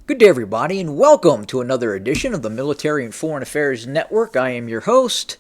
Good day, everybody, and welcome to another edition of the Military and Foreign Affairs Network. I am your host,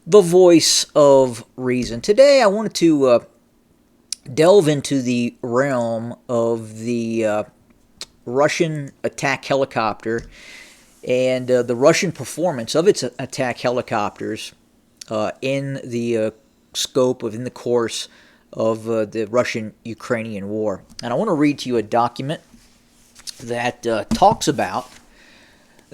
the voice of reason. Today, I wanted to delve into the realm of the Russian attack helicopter and the Russian performance of its attack helicopters in the in the course of the Russian-Ukrainian war. And I want to read to you a document that talks about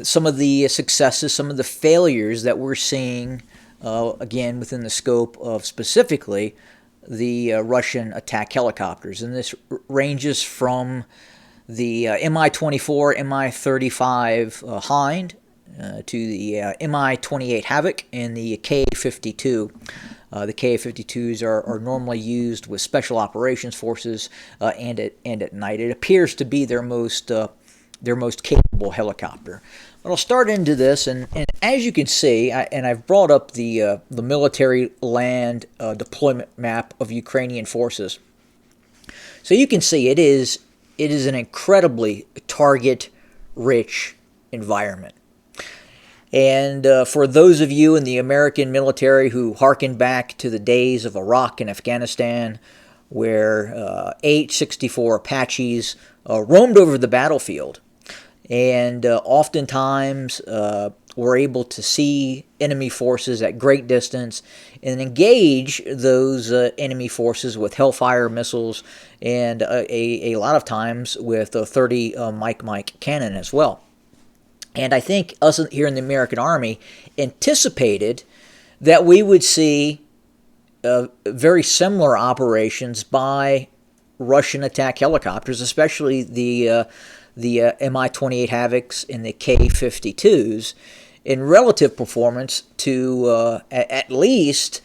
some of the successes, some of the failures that we're seeing, again, within the scope of specifically the Russian attack helicopters. And this ranges from the Mi-24, Mi-35 Hind to the Mi-28 Havoc and the Ka-52. The Ka-52s are normally used with special operations forces and at night. It appears to be their most capable helicopter. But I'll start into this, and as you can see, I've brought up the military land deployment map of Ukrainian forces. So you can see it is an incredibly target-rich environment. And for those of you in the American military who hearken back to the days of Iraq and Afghanistan, where H-64 Apaches roamed over the battlefield, and oftentimes were able to see enemy forces at great distance and engage those enemy forces with Hellfire missiles and a lot of times with a 30 Mike cannon as well. And I think us here in the American Army anticipated that we would see very similar operations by Russian attack helicopters, especially the Mi-28 Havocs and the Ka-52s, in relative performance to at least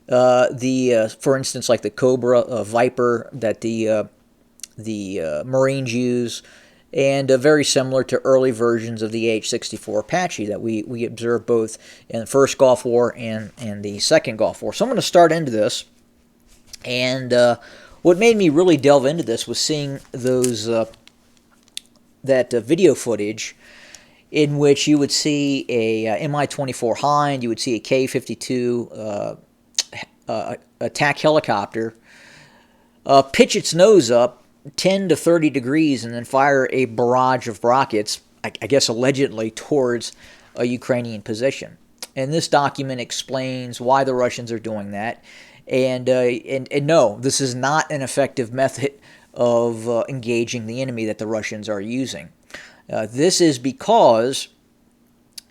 for instance, like the Cobra Viper that the Marines use, and very similar to early versions of the H-64 Apache that we observed both in the first Gulf War and the second Gulf War. So I'm going to start into this, and what made me really delve into this was seeing those that video footage in which you would see a Mi-24 Hind, you would see a Ka-52 attack helicopter pitch its nose up 10 to 30 degrees and then fire a barrage of rockets, I guess allegedly, towards a Ukrainian position. And this document explains why the Russians are doing that. And no, this is not an effective method of engaging the enemy that the Russians are using. This is because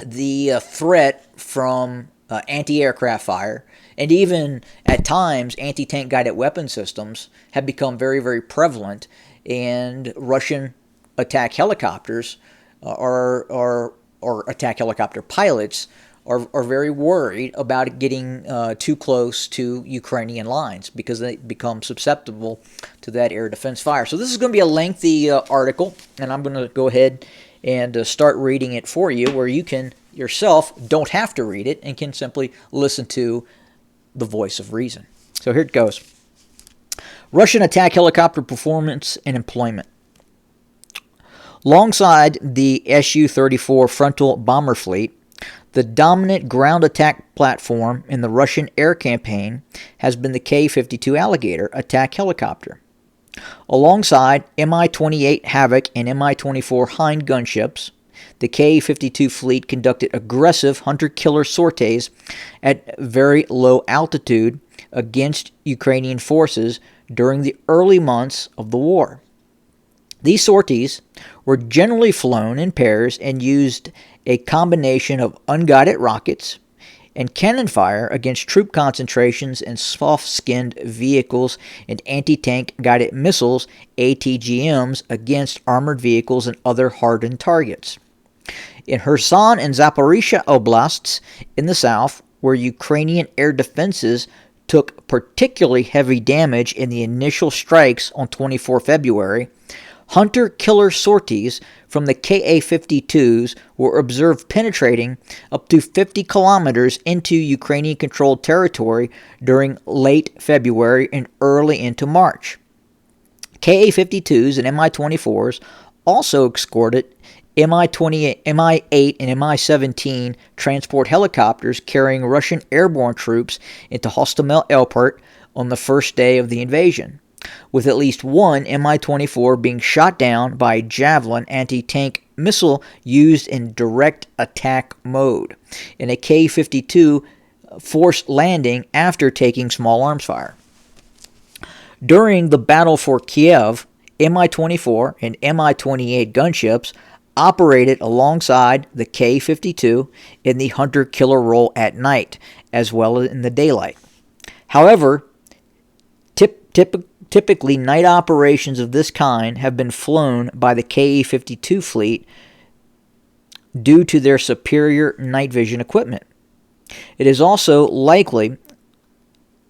the threat from anti-aircraft fire and even at times anti-tank guided weapon systems have become very, very prevalent, and Russian attack helicopters or attack helicopter pilots are very worried about getting too close to Ukrainian lines because they become susceptible to that air defense fire. So this is going to be a lengthy article, and I'm going to go ahead and start reading it for you, where you can yourself don't have to read it and can simply listen to the voice of reason. So here it goes. Russian attack helicopter performance and employment. Alongside the Su-34 frontal bomber fleet, the dominant ground attack platform in the Russian air campaign has been the Ka-52 Alligator attack helicopter. Alongside Mi-28 Havoc and Mi-24 Hind gunships, the Ka-52 fleet conducted aggressive hunter-killer sorties at very low altitude against Ukrainian forces during the early months of the war. These sorties were generally flown in pairs and used a combination of unguided rockets and cannon fire against troop concentrations and soft-skinned vehicles and anti-tank guided missiles, ATGMs, against armored vehicles and other hardened targets. In Kherson and Zaporizhia oblasts in the south, where Ukrainian air defenses took particularly heavy damage in the initial strikes on 24 February, hunter-killer sorties from the Ka-52s were observed penetrating up to 50 kilometers into Ukrainian-controlled territory during late February and early into March. Ka-52s and Mi-24s also escorted Mi-28, Mi-8, and Mi-17 transport helicopters carrying Russian airborne troops into Hostomel Airport on the first day of the invasion, with at least one Mi-24 being shot down by a Javelin anti-tank missile used in direct attack mode, and a K-52 forced landing after taking small arms fire. During the battle for Kiev, Mi-24 and Mi-28 gunships operated alongside the K-52 in the hunter-killer role at night, as well as in the daylight. However, typically night operations of this kind have been flown by the Ka-52 fleet due to their superior night vision equipment. It is also likely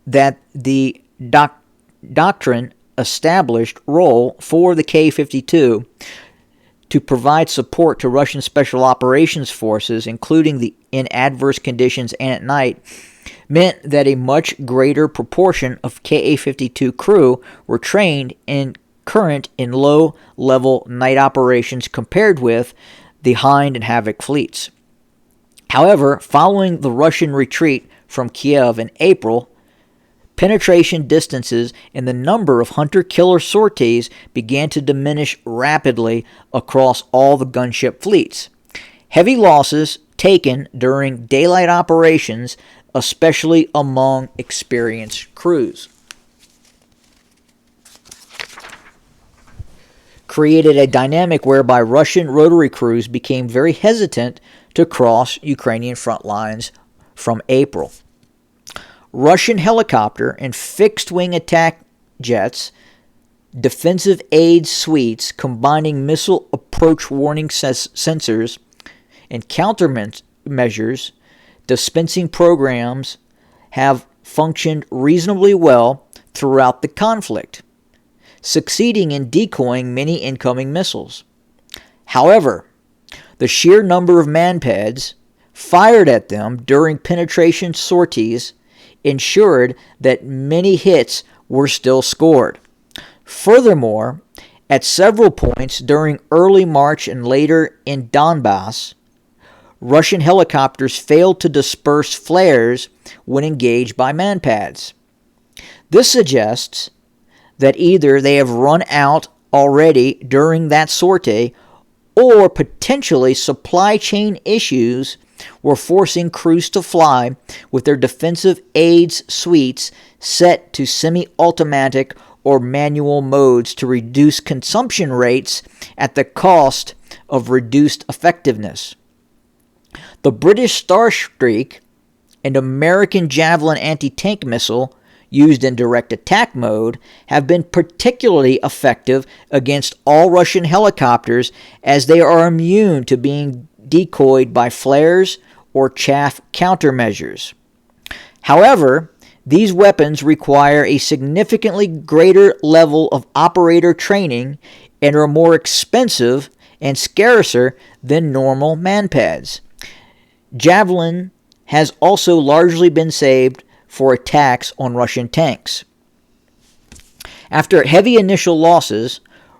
that the doctrine established role for the K-52 to provide support to Russian Special Operations Forces, including in adverse conditions and at night, meant that a much greater proportion of Ka-52 crew were trained in low-level night operations compared with the Hind and Havoc fleets. However, following the Russian retreat from Kiev in April, penetration distances and the number of hunter-killer sorties began to diminish rapidly across all the gunship fleets. Heavy losses taken during daylight operations, especially among experienced crews, created a dynamic whereby Russian rotary crews became very hesitant to cross Ukrainian front lines from April. Russian helicopter and fixed-wing attack jets, defensive aid suites combining missile approach warning sensors, and countermeasures dispensing programs have functioned reasonably well throughout the conflict, succeeding in decoying many incoming missiles. However, the sheer number of manpads fired at them during penetration sorties ensured that many hits were still scored. Furthermore, at several points during early March and later in Donbass, Russian helicopters failed to disperse flares when engaged by manpads. This suggests that either they have run out already during that sortie, or potentially supply chain issues were forcing crews to fly with their defensive aids suites set to semi-automatic or manual modes to reduce consumption rates at the cost of reduced effectiveness. The British Starstreak and American Javelin anti-tank missile used in direct attack mode have been particularly effective against all Russian helicopters, as they are immune to being decoyed by flares or chaff countermeasures. However, these weapons require a significantly greater level of operator training and are more expensive and scarcer than normal manpads. Javelin has also largely been saved for attacks on Russian tanks. After heavy initial losses,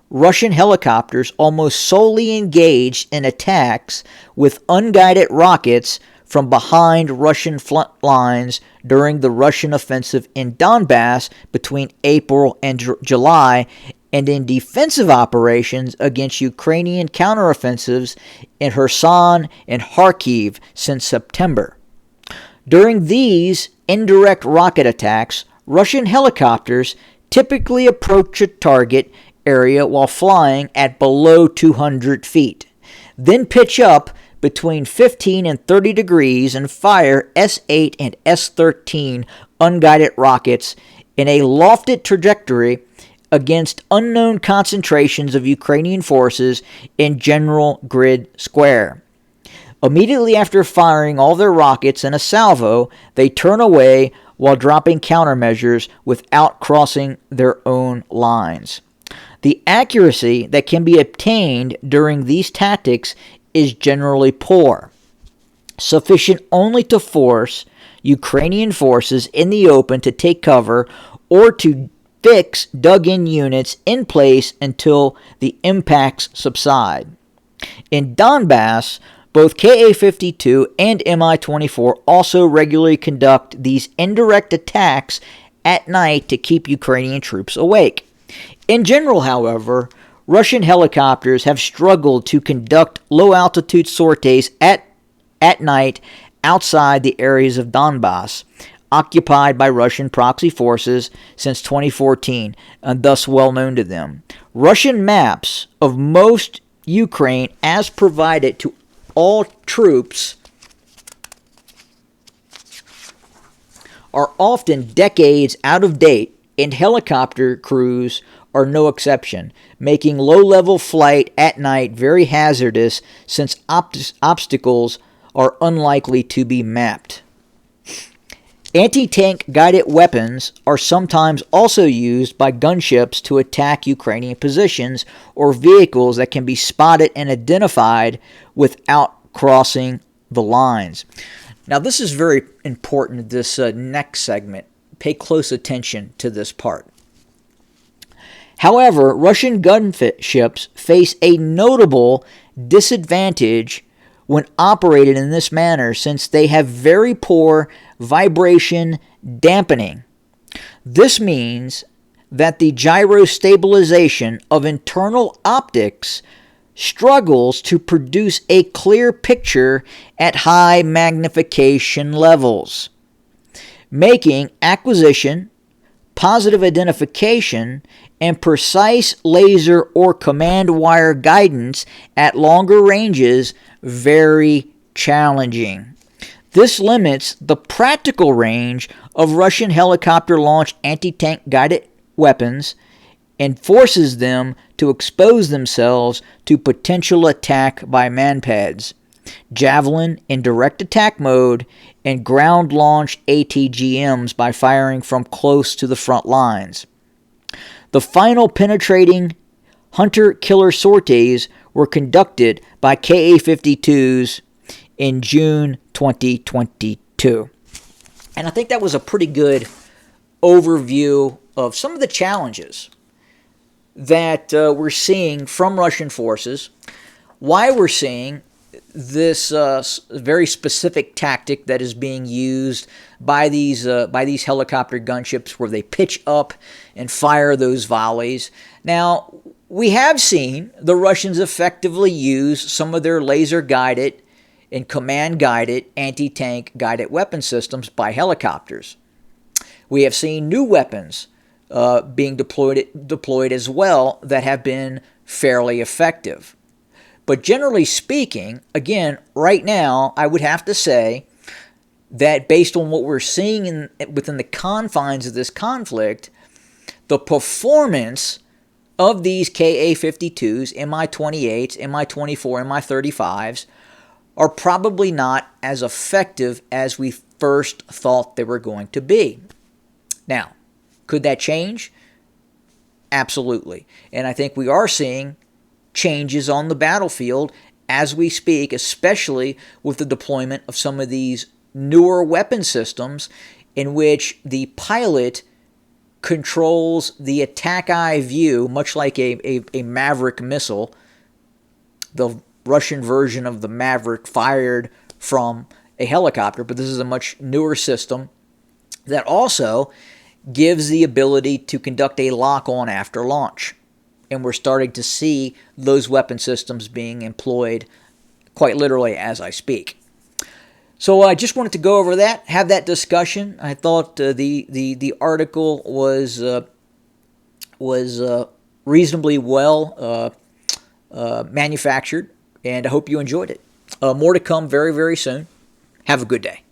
Russian helicopters almost solely engaged in attacks with unguided rockets from behind Russian front lines during the Russian offensive in Donbass between April and July, and in defensive operations against Ukrainian counteroffensives in Kherson and Kharkiv since September. During these indirect rocket attacks, Russian helicopters typically approach a target area while flying at below 200 feet, then pitch up between 15 and 30 degrees and fire S-8 and S-13 unguided rockets in a lofted trajectory against unknown concentrations of Ukrainian forces in General Grid Square. Immediately after firing all their rockets in a salvo, they turn away while dropping countermeasures without crossing their own lines. The accuracy that can be obtained during these tactics is generally poor, sufficient only to force Ukrainian forces in the open to take cover or to fix dug-in units in place until the impacts subside. In Donbass, both Ka-52 and Mi-24 also regularly conduct these indirect attacks at night to keep Ukrainian troops awake. In general, however, Russian helicopters have struggled to conduct low-altitude sorties at night outside the areas of Donbass, occupied by Russian proxy forces since 2014, and thus well known to them. Russian maps of most Ukraine, as provided to all troops, are often decades out of date, and helicopter crews are no exception, making low-level flight at night very hazardous since obstacles are unlikely to be mapped. Anti-tank guided weapons are sometimes also used by gunships to attack Ukrainian positions or vehicles that can be spotted and identified without crossing the lines. Now, this is very important, this next segment. Pay close attention to this part. However, Russian gunships face a notable disadvantage when operated in this manner, since they have very poor vibration dampening. This means that the gyro stabilization of internal optics struggles to produce a clear picture at high magnification levels, making acquisition, positive identification, and precise laser or command wire guidance at longer ranges very challenging. This limits the practical range of Russian helicopter-launched anti-tank guided weapons and forces them to expose themselves to potential attack by manpads, Javelin in direct attack mode, and ground-launched ATGMs by firing from close to the front lines. The final penetrating hunter-killer sorties were conducted by Ka-52s in June 2022. And I think that was a pretty good overview of some of the challenges that we're seeing from Russian forces, why we're seeing this very specific tactic that is being used by these helicopter gunships, where they pitch up and fire those volleys. Now, we have seen the Russians effectively use some of their laser-guided and command-guided anti-tank guided weapon systems by helicopters. We have seen new weapons being deployed as well that have been fairly effective. But generally speaking, again, right now, I would have to say that based on what we're seeing within the confines of this conflict, the performance of these Ka-52s, Mi-28s, Mi-24, Mi-35s are probably not as effective as we first thought they were going to be. Now, could that change? Absolutely. And I think we are seeing changes on the battlefield as we speak, especially with the deployment of some of these newer weapon systems in which the pilot controls the attack eye view, much like a Maverick missile. The Russian version of the Maverick fired from a helicopter, but this is a much newer system that also gives the ability to conduct a lock-on after launch. And we're starting to see those weapon systems being employed quite literally as I speak. So I just wanted to go over that, have that discussion. I thought the article was reasonably well manufactured, and I hope you enjoyed it. More to come very, very soon. Have a good day.